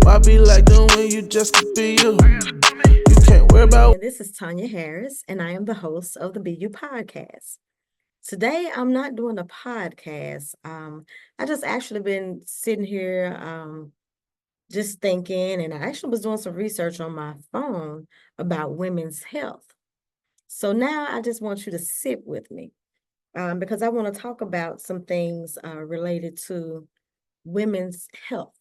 Why be like them when you just could be you? You can't worry about. This is Tanya Harris, and I am the host of the BU Podcast. Today, I'm not doing a podcast. I just actually been sitting here, just thinking, and I actually was doing some research on my phone about women's health. So now I just want you to sit with me, because I want to talk about some things related to women's health.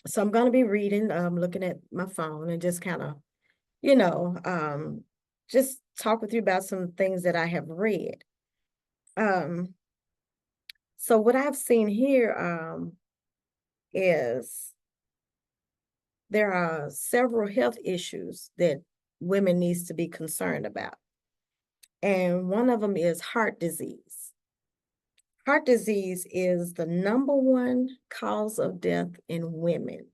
So I'm going to be reading, looking at my phone, and just kind of you know, um, just talk with you about some things that I have read. Um, so what I've seen here is there are several health issues that women needs to be concerned about. And one of them is heart disease. Heart disease is the number one cause of death in women.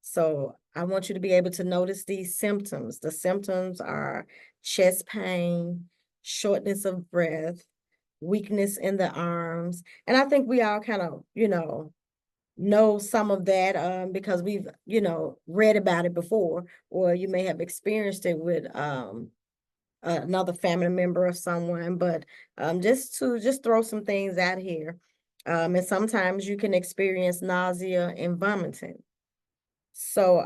So I want you to be able to notice these symptoms. The symptoms are chest pain, shortness of breath, weakness in the arms. And I think we all kind of, know some of that because we've, read about it before, or you may have experienced it with another family member of someone. But just throw some things out here. And sometimes you can experience nausea and vomiting. So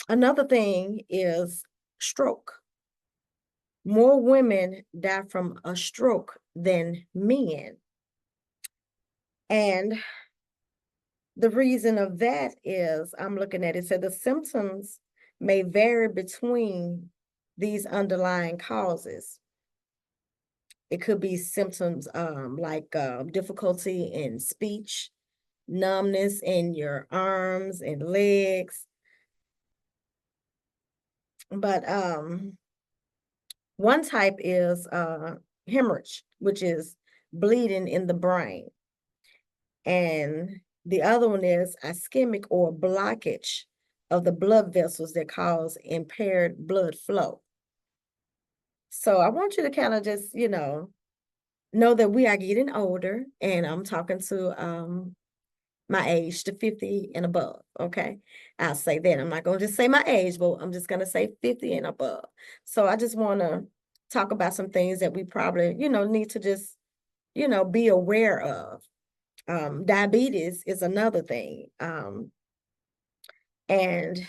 another thing is stroke. More women die from a stroke than men. And the reason of that is I'm looking at it, so the symptoms may vary between these underlying causes. It could be symptoms like difficulty in speech, numbness in your arms and legs. But one type is hemorrhage, which is bleeding in the brain. And the other one is ischemic or blockage of the blood vessels that cause impaired blood flow. So I want you to kind of just, know that we are getting older, and I'm talking to my age, to 50 and above. Okay. I'll say that. I'm not going to just say my age, but I'm just going to say 50 and above. So I just want to talk about some things that we probably, need to just, be aware of. Diabetes is another thing. And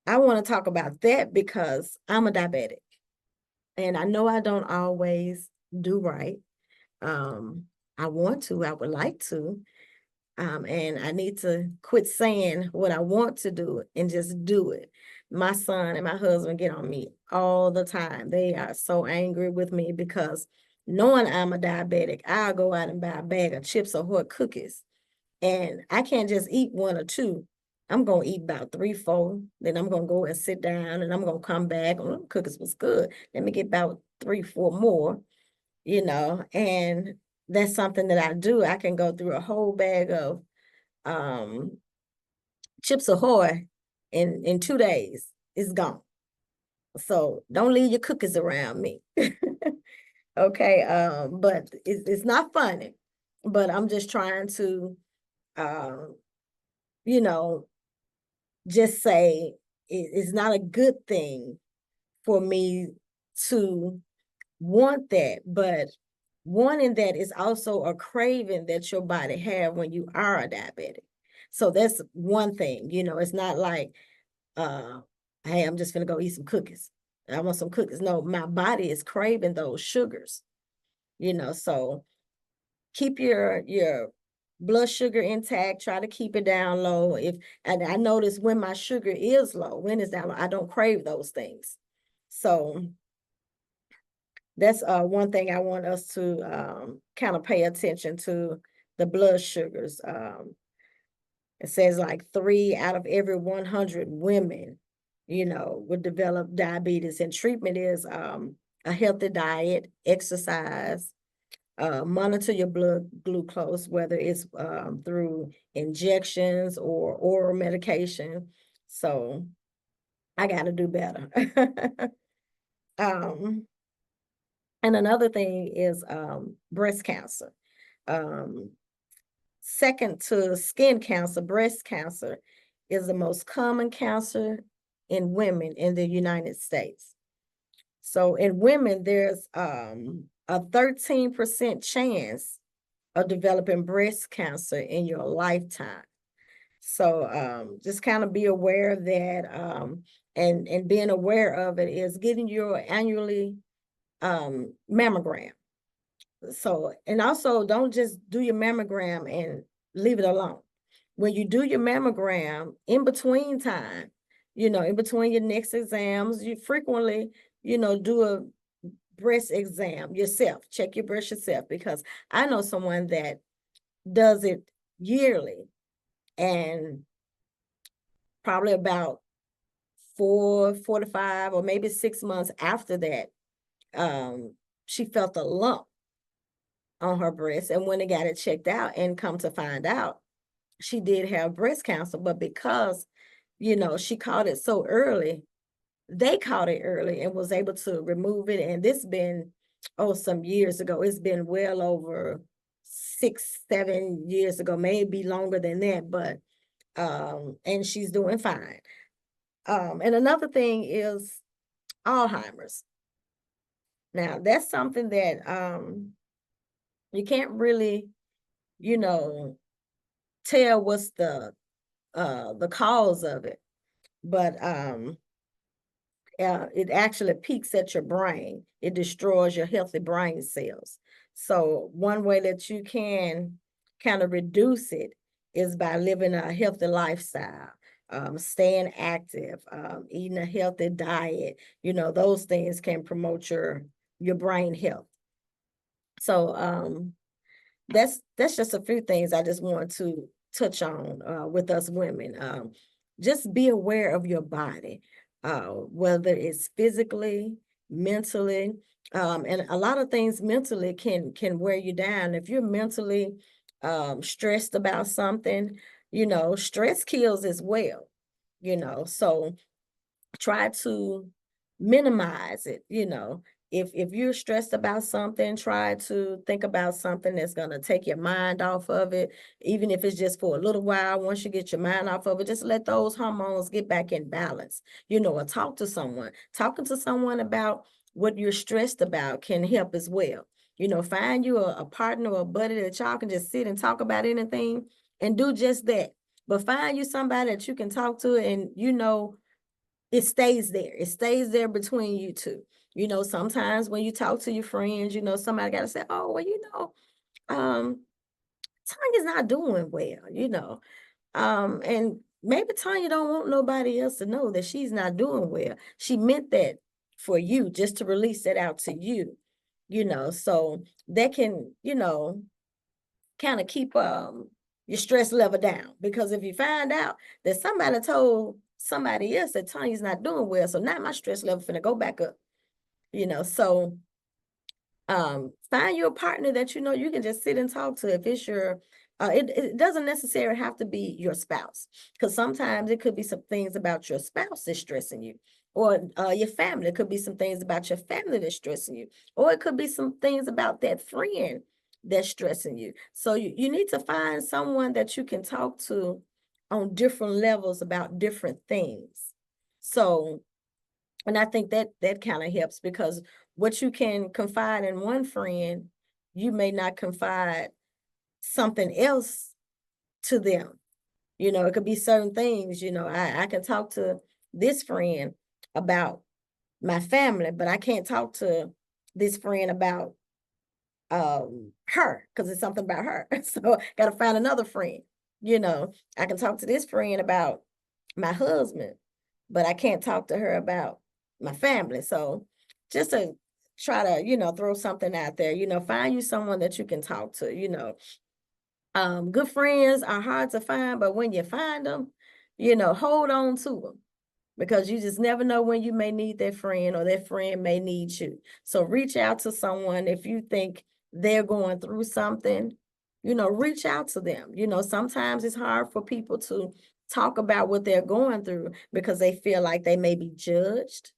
I want to talk about that because I'm a diabetic, and I know I don't always do right. Um, I want to, I would like to, and I need to quit saying what I want to do and just do it. My son and my husband get on me all the time. They are so angry with me because knowing I'm a diabetic, I'll go out and buy a bag of chips or hot cookies. And I can't just eat one or two. I'm gonna eat about 3, 4. Then I'm gonna go and sit down, and I'm gonna come back. Oh, them cookies was good. Let me get about 3, 4 more, and that's something that I do. I can go through a whole bag of um Chips Ahoy in 2 days. It's gone. So don't leave your cookies around me. Okay. But it's not funny. But I'm just trying to um, you know, just say it's not a good thing for me to want that, but wanting that is also a craving that your body have when you are a diabetic. So that's one thing, it's not like, uh, hey, I'm just gonna go eat some cookies. I want some cookies. No, my body is craving those sugars, so keep your blood sugar intact, try to keep it down low. And I notice when my sugar is low, when it's down low, I don't crave those things. So that's one thing I want us to kind of pay attention to, the blood sugars. It says like 3 out of every 100 women, would develop diabetes, and treatment is a healthy diet, exercise, monitor your blood glucose, whether it's through injections or oral medication. So I got to do better. um, and another thing is breast cancer. Um, second to skin cancer, breast cancer is the most common cancer in women in the United States. So in women, there's a 13% chance of developing breast cancer in your lifetime. So just kind of be aware of that. And being aware of it is getting your annually mammogram. So, and also don't just do your mammogram and leave it alone. When you do your mammogram in between time, in between your next exams, you frequently, do a breast exam yourself, check your breast yourself, because I know someone that does it yearly, and probably about 4 to 5 or maybe 6 months after that, she felt a lump on her breast, and when they got it checked out, and come to find out, she did have breast cancer. But because, she caught it so early, they caught it early and was able to remove it. And this been, some years ago. It's been well over 6, 7 years ago, maybe longer than that, but and she's doing fine. And another thing is Alzheimer's. Now, that's something that you can't really, you know, tell what's the cause of it, but it actually peaks at your brain. It destroys your healthy brain cells. So one way that you can kind of reduce it is by living a healthy lifestyle, staying active, eating a healthy diet. Those things can promote your brain health. So that's just a few things I just want to touch on with us women. Just be aware of your body, whether it's physically, mentally, and a lot of things mentally can wear you down. If you're mentally stressed about something, stress kills as well. So try to minimize it. If you're stressed about something, try to think about something that's going to take your mind off of it, even if it's just for a little while. Once you get your mind off of it, just let those hormones get back in balance. Or talk to someone. Talking to someone about what you're stressed about can help as well. Find you a partner or a buddy that y'all can just sit and talk about anything, and do just that. But find you somebody that you can talk to, and it stays there. It stays there between you two. Sometimes when you talk to your friends, somebody got to say, oh, well, Tanya's not doing well. And maybe Tanya don't want nobody else to know that she's not doing well. She meant that for you, just to release that out to you, so that can, kind of keep your stress level down. Because if you find out that somebody told somebody else that Tanya's not doing well, so now my stress level finna go back up. So find you a partner that you can just sit and talk to. If it's your it doesn't necessarily have to be your spouse, because sometimes it could be some things about your spouse that's stressing you, or your family. It could be some things about your family that's stressing you, or it could be some things about that friend that's stressing you. So you need to find someone that you can talk to on different levels about different things. So, and I think that kind of helps, because what you can confide in one friend, you may not confide something else to them. It could be certain things. I can talk to this friend about my family, but I can't talk to this friend about her, because it's something about her. So got to find another friend. I can talk to this friend about my husband, but I can't talk to her about my family. So just to try to, throw something out there, find you someone that you can talk to. Good friends are hard to find, but when you find them, hold on to them, because you just never know when you may need that friend, or that friend may need you. So reach out to someone if you think they're going through something. Reach out to them. Sometimes it's hard for people to talk about what they're going through, because they feel like they may be judged,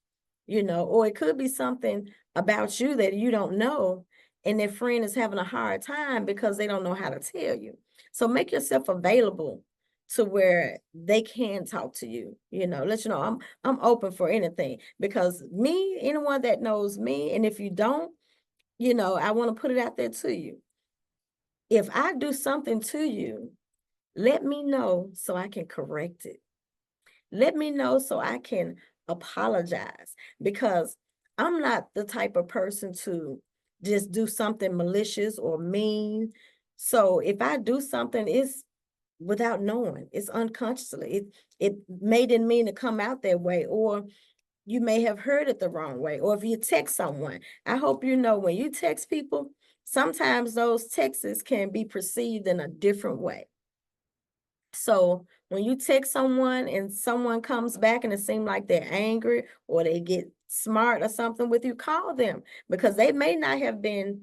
or it could be something about you that you don't know, and their friend is having a hard time because they don't know how to tell you. So make yourself available to where they can talk to you, let you know I'm open for anything, because anyone that knows me, and if you don't, I want to put it out there to you. If I do something to you, let me know so I can correct it. Let me know so I can apologize, because I'm not the type of person to just do something malicious or mean. So if I do something, it's without knowing, it's unconsciously. It may didn't mean to come out that way, or you may have heard it the wrong way. Or if you text someone, I hope you know when you text people, sometimes those texts can be perceived in a different way. So when you text someone and someone comes back and it seems like they're angry or they get smart or something with you, call them, because they may not have been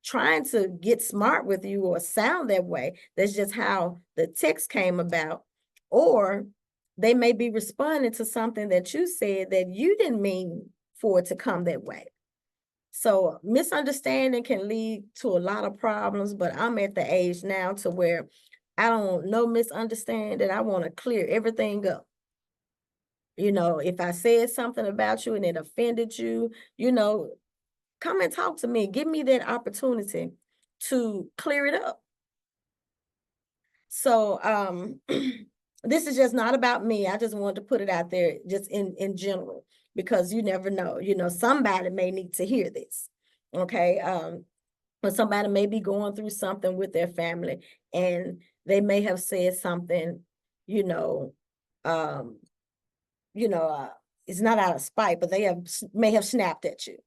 trying to get smart with you or sound that way. That's just how the text came about. Or they may be responding to something that you said that you didn't mean for it to come that way. So misunderstanding can lead to a lot of problems, but I'm at the age now to where I don't know misunderstanding. I want to clear everything up. If I said something about you and it offended you, come and talk to me. Give me that opportunity to clear it up. So this is just not about me. I just wanted to put it out there just in general, because you never know. Somebody may need to hear this. Okay. But somebody may be going through something with their family, and they may have said something, it's not out of spite, but they may have snapped at you.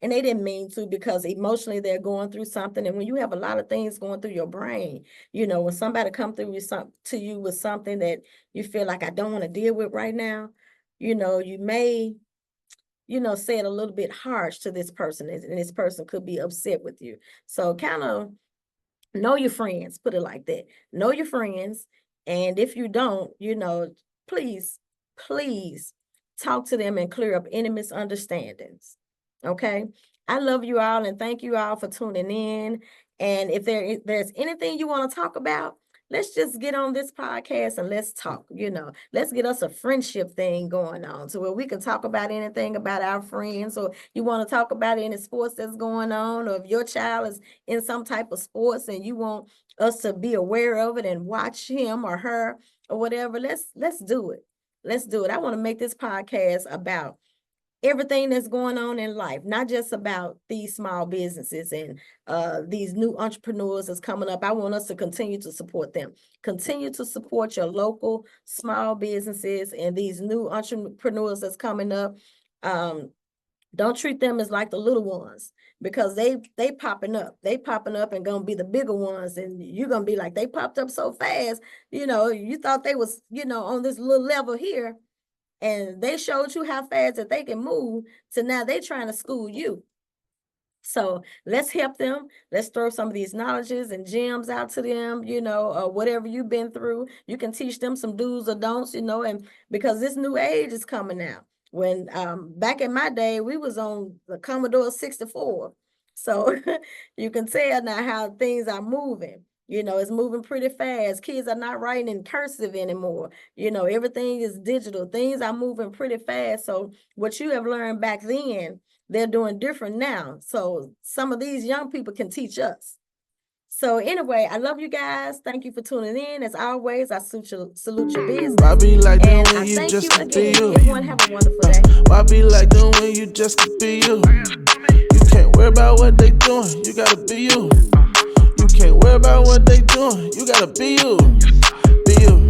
And they didn't mean to, because emotionally they're going through something. And when you have a lot of things going through your brain, when somebody come through to you with something that you feel like I don't want to deal with right now, you may, say it a little bit harsh to this person, and this person could be upset with you. So kind of know your friends, put it like that. Know your friends. And if you don't, please talk to them and clear up any misunderstandings. Okay. I love you all, and thank you all for tuning in. And if there's anything you want to talk about, let's just get on this podcast and let's talk. Let's get us a friendship thing going on, so where we can talk about anything about our friends, or you want to talk about any sports that's going on, or if your child is in some type of sports and you want us to be aware of it and watch him or her or whatever, let's do it. Let's do it. I want to make this podcast about everything that's going on in life, not just about these small businesses and these new entrepreneurs that's coming up. I want us to continue to support them. Continue to support your local small businesses and these new entrepreneurs that's coming up. Don't treat them as like the little ones, because they popping up. They popping up and gonna be the bigger ones, and you're gonna be like, they popped up so fast. You thought they was on this little level here, and they showed you how fast that they can move, to now they trying to school you. So let's help them. Let's throw some of these knowledges and gems out to them, whatever you've been through. You can teach them some do's or don'ts, and because this new age is coming out. When back in my day, we was on the Commodore 64. So you can tell now how things are moving. It's moving pretty fast. Kids are not writing in cursive anymore. Everything is digital. Things are moving pretty fast. So what you have learned back then, they're doing different now. So some of these young people can teach us. So anyway, I love you guys. Thank you for tuning in. As always, I salute your business. Why be like And that I when you thank just you could be again. you? Everyone have a wonderful day. Why be like that when you just could be you? You can't worry about what they doing, you gotta be you. You can't worry about what they doing, you gotta be you.